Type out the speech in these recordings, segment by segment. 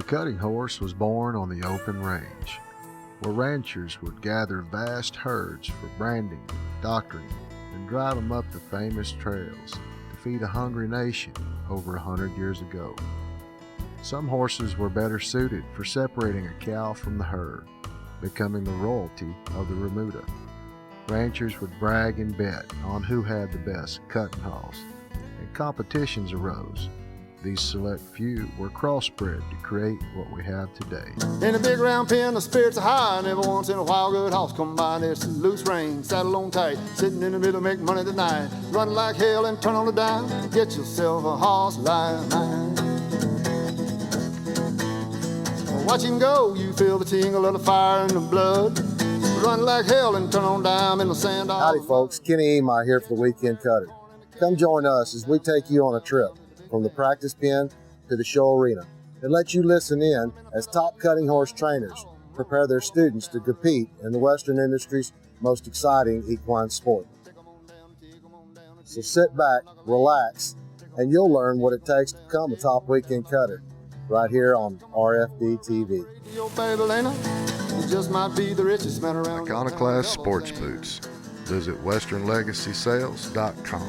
cutting horse was born on the open range, where ranchers would gather vast herds for branding, doctoring, and drive them up the famous trails to feed a hungry nation over 100 years ago. Some horses were better suited for separating a cow from the herd, becoming the royalty of the remuda. Ranchers would brag and bet on who had the best cutting hoss, and competitions arose. These select few were crossbred to create what we have today. In a big round pen, the spirits are high, and every once in a while, good hoss come by. There's a loose rein, saddle on tight, sitting in the middle, make money tonight. Run like hell and turn on the dime, get yourself a hoss like mine. Watch him go, you feel the tingle of the fire and the blood. Run like hell and turn on a dime in the sand. Howdy folks, Kenny Emai here for the Weekend Cutter. Come join us as we take you on a trip from the practice pen to the show arena and let you listen in as top cutting horse trainers prepare their students to compete in the Western industry's most exciting equine sport. So sit back, relax, and you'll learn what it takes to become a top weekend cutter right here on RFD TV. Iconoclast Sports Boots. Visit westernlegacysales.com.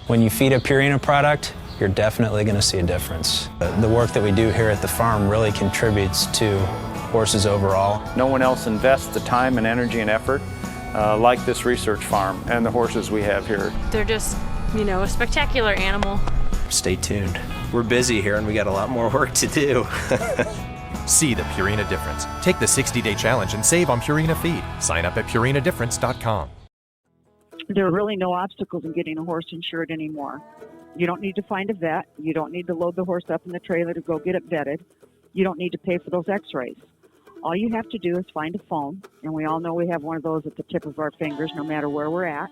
When you feed a Purina product, you're definitely going to see a difference. The work that we do here at the farm really contributes to horses overall. No one else invests the time and energy and effort like this research farm and the horses we have here. They're just, a spectacular animal. Stay tuned. We're busy here and we got a lot more work to do. See the Purina difference. Take the 60-day challenge and save on Purina feed. Sign up at purinadifference.com. There are really no obstacles in getting a horse insured anymore. You don't need to find a vet. You don't need to load the horse up in the trailer to go get it vetted. You don't need to pay for those x-rays. All you have to do is find a phone, and we all know we have one of those at the tip of our fingers no matter where we're at,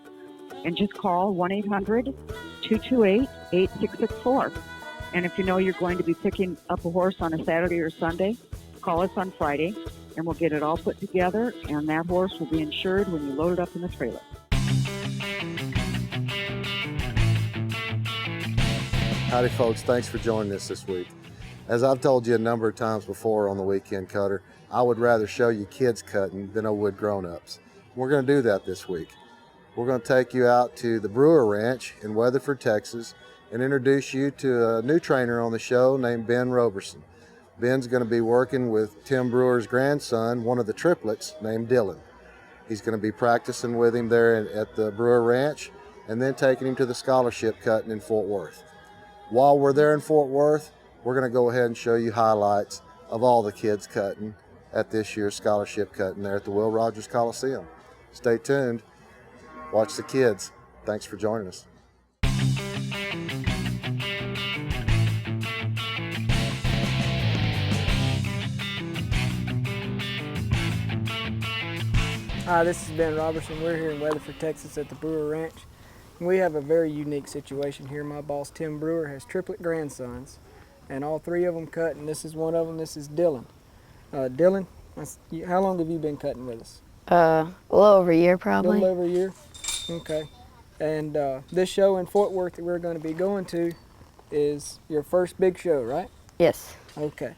and just call 1-800-228-8664. And if you know you're going to be picking up a horse on a Saturday or Sunday, call us on Friday, and we'll get it all put together, and that horse will be insured when you load it up in the trailer. Howdy folks, thanks for joining us this week. As I've told you a number of times before on the Weekend Cutter, I would rather show you kids cutting than I would grown-ups. We're going to do that this week. We're going to take you out to the Brewer Ranch in Weatherford, Texas, and introduce you to a new trainer on the show named Ben Roberson. Ben's going to be working with Tim Brewer's grandson, one of the triplets, named Dylan. He's going to be practicing with him there at the Brewer Ranch and then taking him to the scholarship cutting in Fort Worth. While we're there in Fort Worth, we're going to go ahead and show you highlights of all the kids cutting at this year's scholarship cutting there at the Will Rogers Coliseum. Stay tuned. Watch the kids. Thanks for joining us. Hi, this is Ben Robertson. We're here in Weatherford, Texas at the Brewer Ranch. We have a very unique situation here. My boss, Tim Brewer, has triplet grandsons, and all three of them cut, and this is one of them. This is Dylan. Dylan, how long have you been cutting with us? A little over a year, probably. A little over a year? Okay. And this show in Fort Worth that we're going to be going to is your first big show, right? Yes. Okay.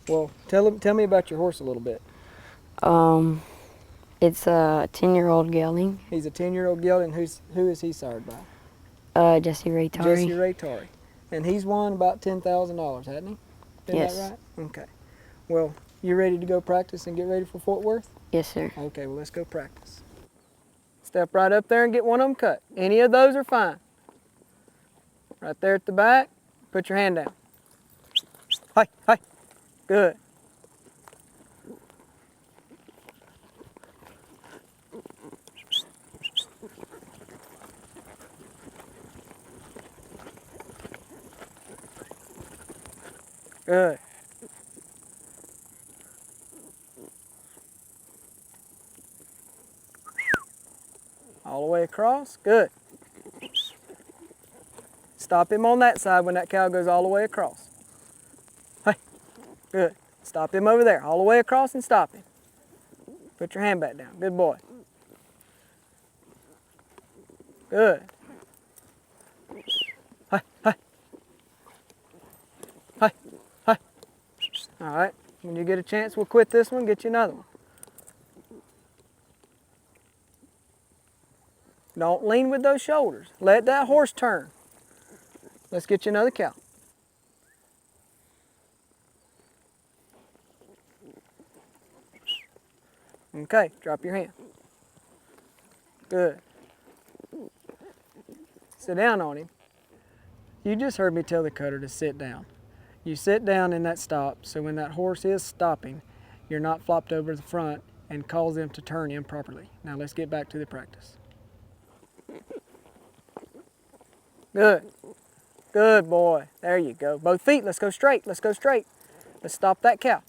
Well, tell me about your horse a little bit. It's a 10-year-old gelding. He's a 10-year-old gelding. Who is he sired by? Jesse Ray Torrey. Jesse Ray Torrey. And he's won about $10,000, hasn't he? Yes. Is that right? Okay. Well, you ready to go practice and get ready for Fort Worth? Yes, sir. Okay, well, let's go practice. Step right up there and get one of them cut. Any of those are fine. Right there at the back, put your hand down. Hi, hi. Good. Good. All the way across. Good. Stop him on that side when that cow goes all the way across. Hey. Good. Stop him over there. All the way across and stop him. Put your hand back down. Good boy. Good. Hi, hi. Hi, hi. All right, when you get a chance, we'll quit this one, get you another one. Don't lean with those shoulders. Let that horse turn. Let's get you another cow. Okay, drop your hand. Good. Sit down on him. You just heard me tell the cutter to sit down. You sit down in that stop, so when that horse is stopping, you're not flopped over the front and cause them to turn improperly. Now let's get back to the practice. Good. Good boy. There you go. Both feet, let's go straight. Let's go straight. Let's stop that cow.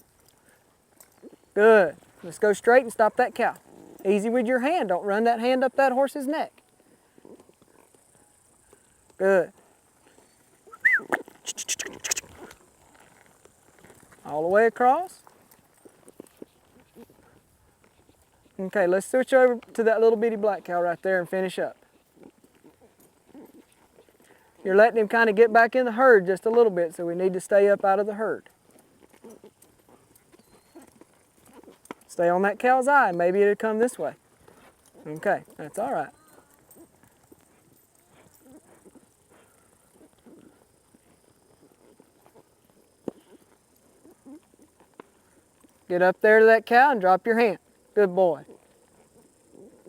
Good. Let's go straight and stop that cow. Easy with your hand. Don't run that hand up that horse's neck. Good. All the way across. Okay, let's switch over to that little bitty black cow right there and finish up. You're letting him kind of get back in the herd just a little bit, so we need to stay up out of the herd. Stay on that cow's eye. Maybe it'll come this way. Okay, that's all right. Get up there to that cow and drop your hand. Good boy.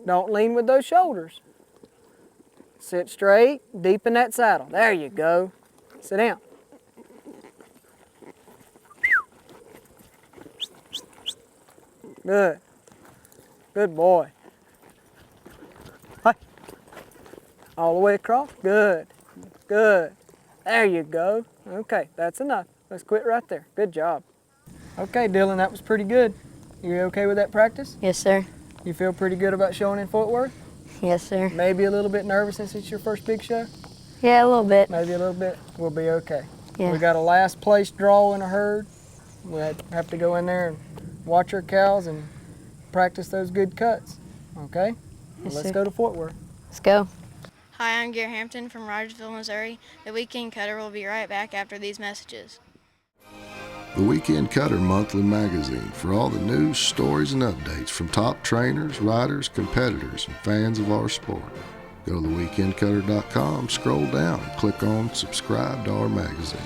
Don't lean with those shoulders. Sit straight, deep in that saddle. There you go. Sit down. Good. Good boy. Hi. All the way across. Good. Good. There you go. Okay, that's enough. Let's quit right there. Good job. Okay, Dylan, that was pretty good. You okay with that practice? Yes, sir. You feel pretty good about showing in Fort Worth? Yes, sir. Maybe a little bit nervous since it's your first big show? Yeah, a little bit. Maybe a little bit. We'll be okay. Yeah. We got a last place draw in a herd. We have to go in there and watch our cows and practice those good cuts. Okay? Yes, Let's sir. go to Fort Worth. Let's go. Hi, I'm Garrett Hampton from Rogersville, Missouri. The Weekend Cutter will be right back after these messages. The Weekend Cutter monthly magazine for all the news, stories, and updates from top trainers, riders, competitors, and fans of our sport. Go to theweekendcutter.com, scroll down, and click on subscribe to our magazine.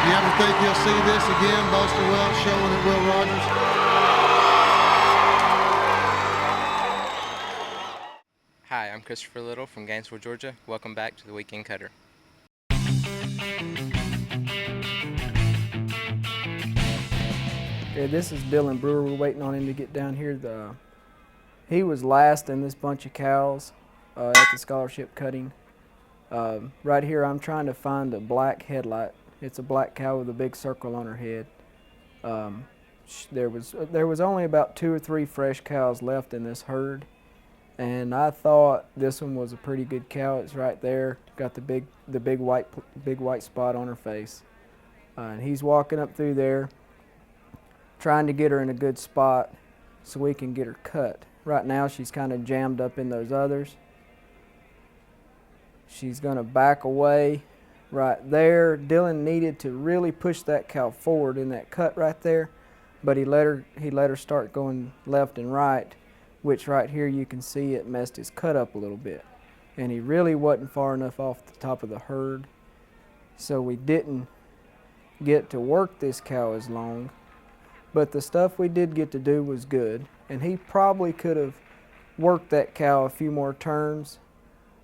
You ever think you'll see this again, Buster Welch showing at Will Rogers? Hi, I'm Christopher Little from Gainesville, Georgia. Welcome back to the Weekend Cutter. Okay, this is Dylan Brewer. We're waiting on him to get down here. He was last in this bunch of cows at the scholarship cutting. Right here, I'm trying to find a black headlight. It's a black cow with a big circle on her head. There was only about 2 or 3 fresh cows left in this herd, and I thought this one was a pretty good cow. It's right there. Got the big white spot on her face, and he's walking up through there, trying to get her in a good spot so we can get her cut. Right now, she's kind of jammed up in those others. She's gonna back away. Right there, Dylan needed to really push that cow forward in that cut right there, but he let her start going left and right, which right here you can see it messed his cut up a little bit, and he really wasn't far enough off the top of the herd, so we didn't get to work this cow as long. but the stuff we did get to do was good, and he probably could have worked that cow a few more turns,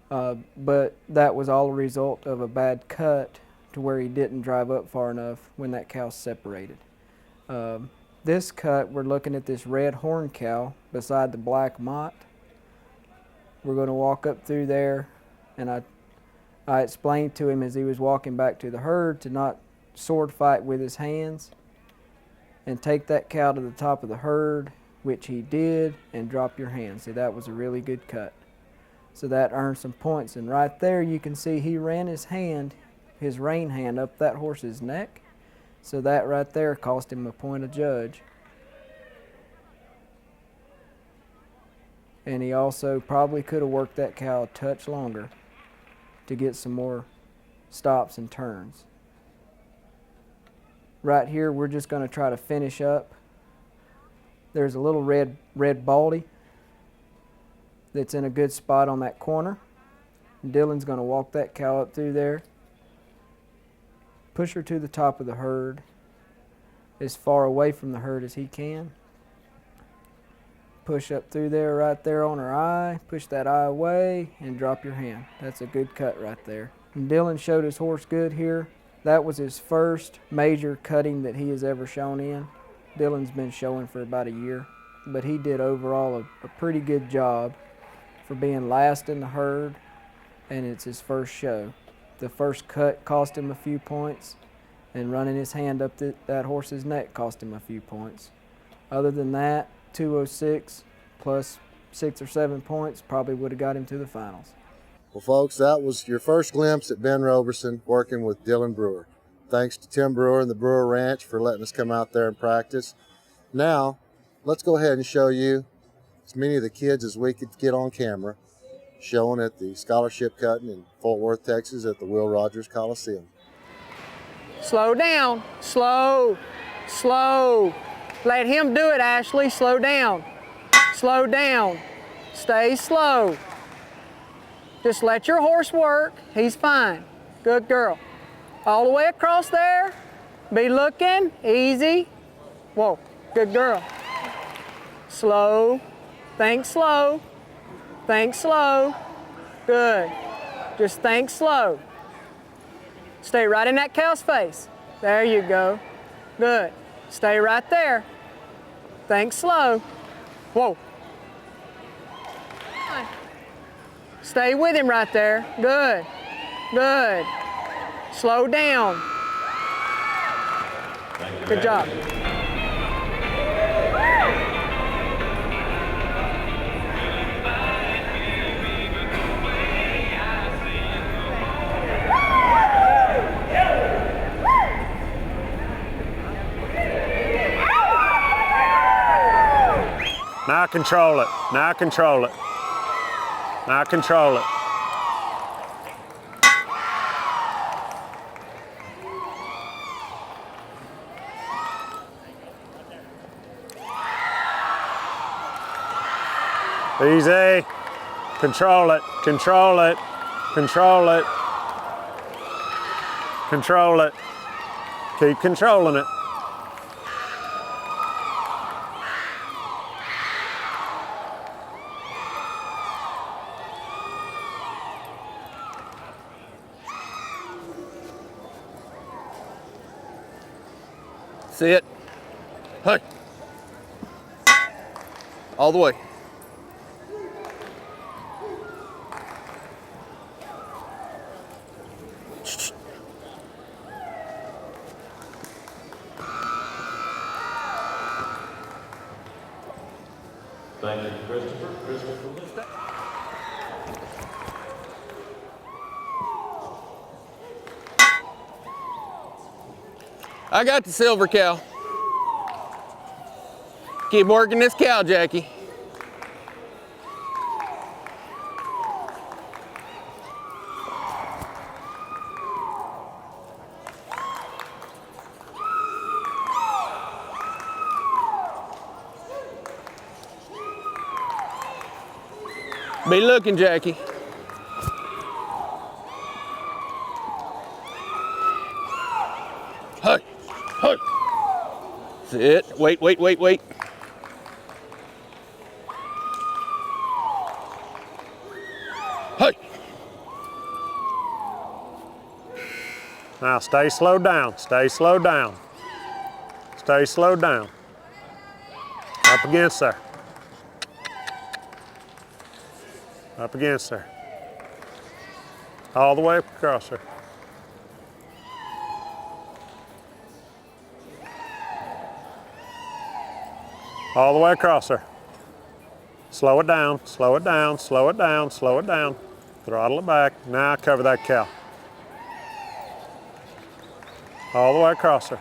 but that was all a result of a bad cut to where he didn't drive up far enough when that cow separated. This cut, we're looking at this red horn cow beside the black mott. We're going to walk up through there, and I explained to him as he was walking back to the herd to not sword fight with his hands and take that cow to the top of the herd, which he did, and drop your hand. See, that was a really good cut. So that earned some points, and right there you can see he ran his hand, his rein hand, up that horse's neck. So that right there cost him a point of judge. And he also probably could have worked that cow a touch longer to get some more stops and turns. Right here, we're just going to try to finish up. There's a little red baldy that's in a good spot on that corner. Dylan's going to walk that cow up through there, push her to the top of the herd, as far away from the herd as he can. Push up through there, right there on her eye, push that eye away, and drop your hand. That's a good cut right there. And Dylan showed his horse good here. That was his first major cutting that he has ever shown in. Dylan's been showing for about a year, but he did overall a pretty good job for being last in the herd, and it's his first show. The first cut cost him a few points, and running his hand up that horse's neck cost him a few points. Other than that, 206 plus 6 or 7 points probably would have got him to the finals. Well, folks, that was your first glimpse at Ben Roberson working with Dylan Brewer. Thanks to Tim Brewer and the Brewer Ranch for letting us come out there and practice. Now, let's go ahead and show you as many of the kids as we could get on camera showing at the scholarship cutting in Fort Worth, Texas at the Will Rogers Coliseum. Slow down, slow, slow. Let him do it, Ashley. Slow down, stay slow. Just let your horse work. He's fine. Good girl. All the way across there. Be looking, easy. Whoa, good girl. Slow, think slow, think slow. Good. Just think slow. Stay right in that cow's face. There you go. Good. Stay right there. Think slow. Whoa. Stay with him right there. Good. Good. Slow down. Good job. Now control it. Now control it. Now control it. Easy. Control it. Control it. Control it. Control it. Keep controlling it. Sit. Hey. All the way. Thank you, Christopher. Christopher. I got the silver cow. Keep working this cow, Jackie. Be looking, Jackie. Hey, hey. Sit. Wait, wait, wait, wait. Hey. Now stay slowed down, stay slowed down. Stay slowed down. Up against there. Up against there. All the way across there. All the way across there. Slow it down, slow it down, slow it down, slow it down. Throttle it back. Now cover that cow. All the way across there.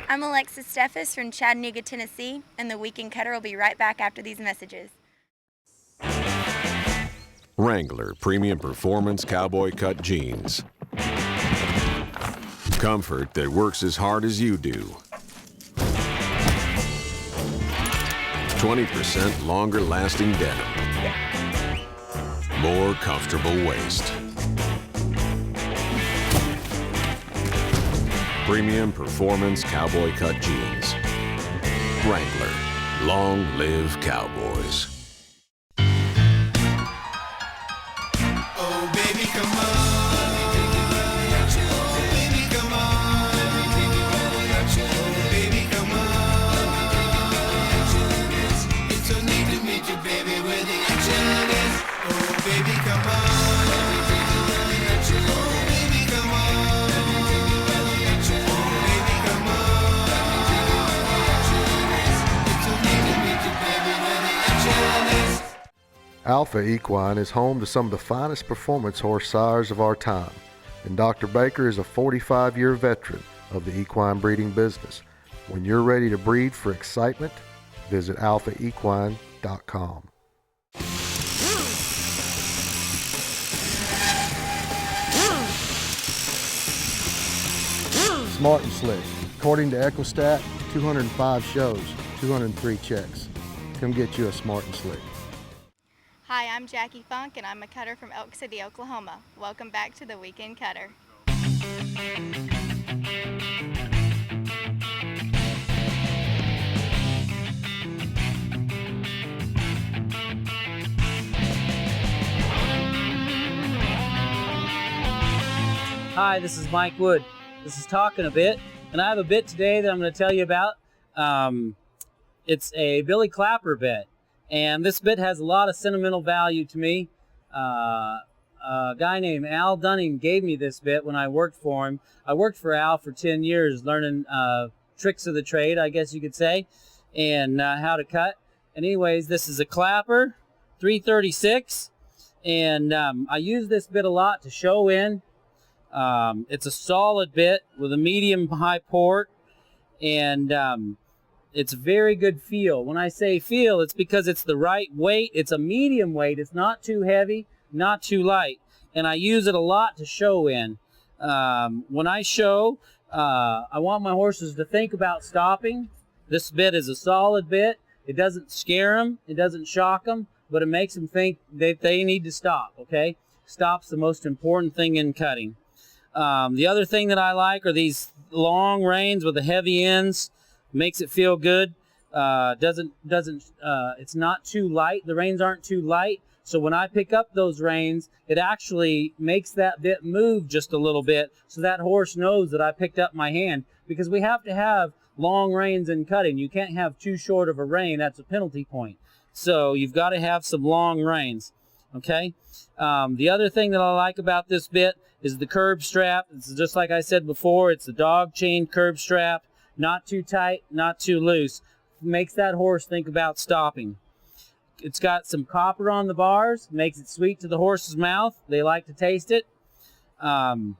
I'm Alexis Steffes from Chattanooga, Tennessee, and the Weekend Cutter will be right back after these messages. Wrangler Premium Performance Cowboy Cut Jeans. Comfort that works as hard as you do. 20% longer lasting denim. More comfortable waist. Premium Performance Cowboy Cut Jeans. Wrangler. Long live Cowboys. Oh, baby, come on. Oh, baby, come on. Oh, baby, come on. It's so neat to meet you, baby, where the action is. Oh, baby, come on. Oh, baby, come on. Alpha Equine is home to some of the finest performance horse sires of our time, and Dr. Baker is a 45-year veteran of the equine breeding business. When you're ready to breed for excitement, visit alphaequine.com. Smart and Slick. According to Equistat, 205 shows, 203 checks. Come get you a Smart and Slick. Hi, I'm Jackie Funk, and I'm a cutter from Elk City, Oklahoma. Welcome back to the Weekend Cutter. Hi, this is Mike Wood. This is Talking a Bit, and I have a bit today that I'm going to tell you about. It's a Billy Clapper bit. And this bit has a lot of sentimental value to me. A guy named Al Dunning gave me this bit when I worked for him. I worked for Al for 10 years learning tricks of the trade, I guess you could say, and how to cut. And anyways, this is a Clapper 336, and I use this bit a lot to show in. It's a solid bit with a medium high port, and it's a very good feel. When I say feel, it's because it's the right weight. It's a medium weight. It's not too heavy, not too light. And I use it a lot to show in. When I show, I want my horses to think about stopping. This bit is a solid bit. It doesn't scare them. It doesn't shock them, but it makes them think that they need to stop, okay? Stop's the most important thing in cutting. The other thing that I like are these long reins with the heavy ends. Makes it feel good. It's not too light. The reins aren't too light. So when I pick up those reins, it actually makes that bit move just a little bit so that horse knows that I picked up my hand, because we have to have long reins in cutting. You can't have too short of a rein. That's a penalty point. So you've got to have some long reins. Okay. The other thing that I like about this bit is the curb strap. It's just like I said before, it's the dog chain curb strap. Not too tight, not too loose. Makes that horse think about stopping. It's got some copper on the bars, makes it sweet to the horse's mouth. They like to taste it. And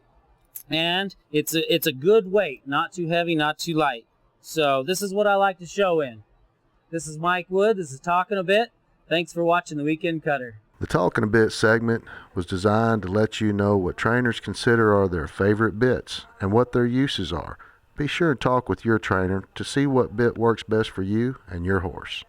it's a good weight, not too heavy, not too light. So this is what I like to show in. This is Mike Wood. This is Talking a Bit. Thanks for watching the Weekend Cutter. The Talking a Bit segment was designed to let you know what trainers consider are their favorite bits and what their uses are. Be sure to talk with your trainer to see what bit works best for you and your horse.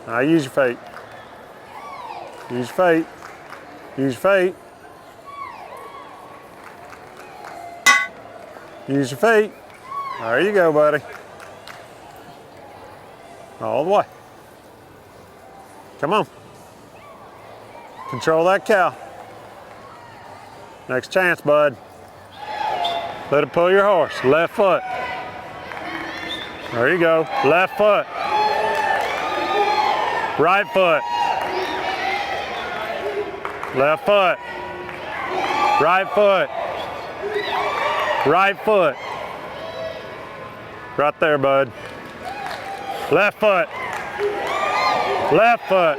Now use your feet. Use your feet. Use your feet. Use your feet. There you go, buddy. All the way. Come on. Control that cow. Next chance, bud. Let it pull your horse. Left foot. There you go. Left foot. Right foot. Left foot. Right foot. Right foot. Right there, bud. Left foot. Left foot.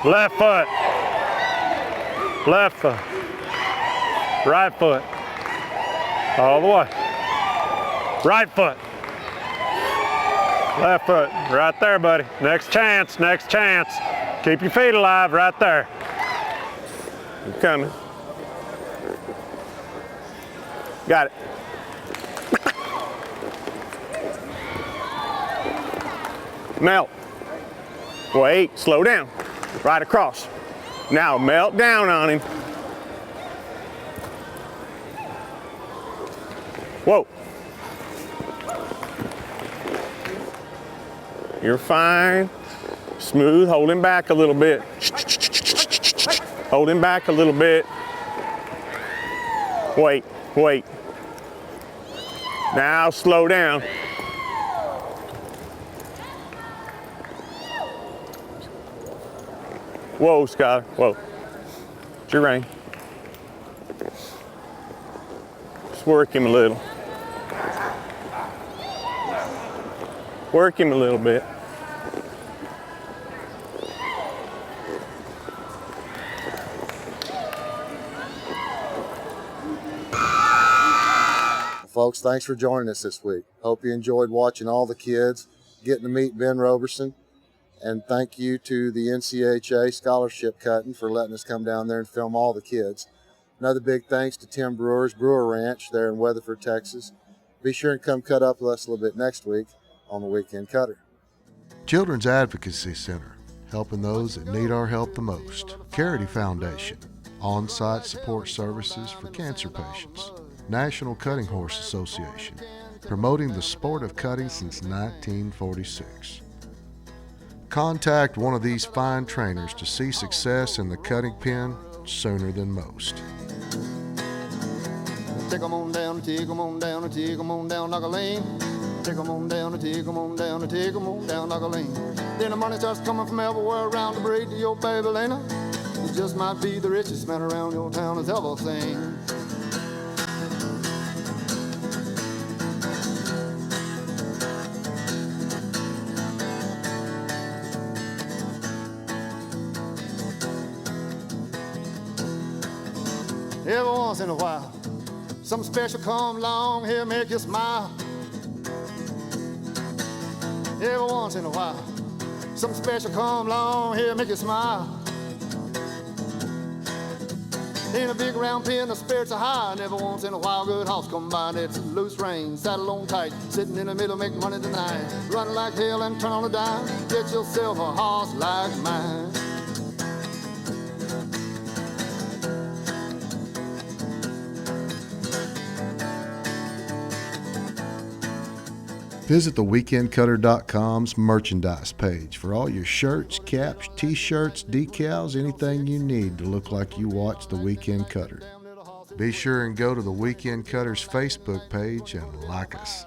Left foot. Left foot. Right foot. All the way. Right foot. Left foot. Right there, buddy. Next chance. Next chance. Keep your feet alive right there. You're coming. Got it. Melt. Wait. Slow down. Right across. Now melt down on him. Whoa. You're fine. Smooth. Hold him back a little bit. Hold him back a little bit. Wait. Wait. Now slow down. Whoa, Skyler. Whoa. It's your rein. Just work him a little. Work him a little bit. Folks, thanks for joining us this week. Hope you enjoyed watching all the kids, getting to meet Ben Roberson, and thank you to the NCHA Scholarship Cutting for letting us come down there and film all the kids. Another big thanks to Tim Brewer's Brewer Ranch there in Weatherford, Texas. Be sure and come cut up with us a little bit next week on the Weekend Cutter. Children's Advocacy Center, helping those that need our help the most. Charity Foundation, on-site support services for cancer patients. National Cutting Horse Association, promoting the sport of cutting since 1946. Contact one of these fine trainers to see success in the cutting pen sooner than most. Take 'em on down, take 'em on down, take 'em on down, knock a lane. Take 'em on down, take 'em on down, take 'em on down, knock a lane. Then the money starts coming from everywhere around the braid to your baby Lena. You just might be the richest man around your town has ever seen. Every once in a while, something special come along here, make you smile. Every once in a while, something special come along here, make you smile. In a big round pen, the spirits are high, and every once in a while, good house come by, and it's a loose rein, saddle on tight, sitting in the middle, make money tonight. Run like hell and turn on a dime, get yourself a horse like mine. Visit the weekendcutter.com's merchandise page for all your shirts, caps, t-shirts, decals, anything you need to look like you watch The Weekend Cutter. Be sure and go to the Weekend Cutter's Facebook page and like us.